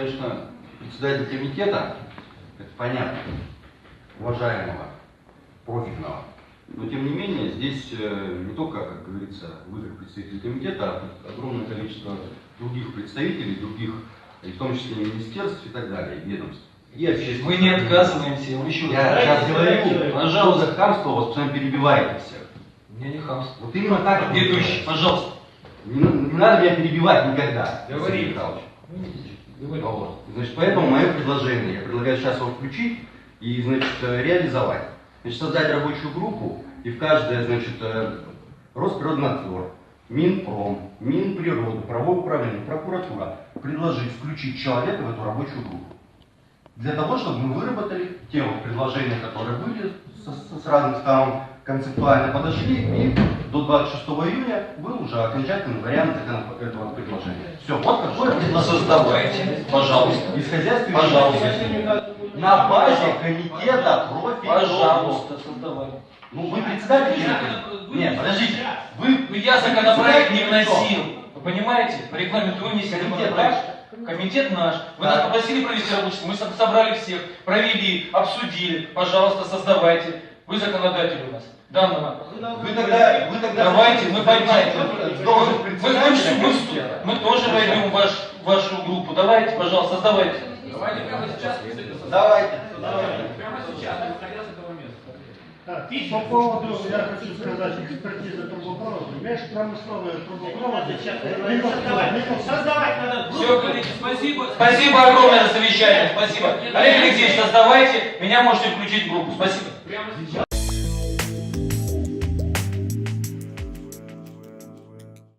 конечно, председатель комитета, это понятно, уважаемого, профильного. Но тем не менее, здесь не только, как говорится, вы как представитель комитета, а огромное количество других представителей, других, и в том числе министерств и так далее, ведомств. Мы не отказываемся, я еще Я сейчас говорю, пожалуйста. за хамство, вас постоянно перебиваете всех. У меня не хамство. Вот именно так. Ведущий, пожалуйста. Не надо меня перебивать никогда. Говори. Вот. Значит, поэтому мое предложение, я предлагаю сейчас его включить и, значит, реализовать. Значит, создать рабочую группу и в каждое, значит, Росприроднадзор, Минпром, Минприрода, правовое управление, прокуратура предложить включить человека в эту рабочую группу. Для того, чтобы мы выработали те вот предложения, которые были с разных сторон, концептуально подошли, и до 26 июня был уже окончательный вариант этого предложения. Все, вот какое предложение. Создавайте, пожалуйста. Из хозяйства, Пожалуйста. на базе комитета профильного. Пожалуйста, создавайте. Ну вы председатель? Нет, подождите. Ну я законопроект не вносил. Вы понимаете? По регламенту вы внесли законопроект. Комитет наш. Вы нас попросили провести рабочую, мы собрали всех, провели, обсудили. Пожалуйста, создавайте. Вы законодатель у нас. Данного. Вы тогда давайте, мы поймаем. Мы Мы тоже войдем в вашу группу. Давайте, пожалуйста, создавайте. Давайте прямо сейчас. Давайте. Прямо сейчас, выходя с этого места. Так, по поводу, я хочу сказать, экспертиза трубопровода. Межпромысловые трубопроводы создавать надо. Все, коллеги, спасибо. Спасибо огромное за совещание. Спасибо. Олег Алексеевич, создавайте. Меня можете включить в группу. Спасибо. Прямо сейчас.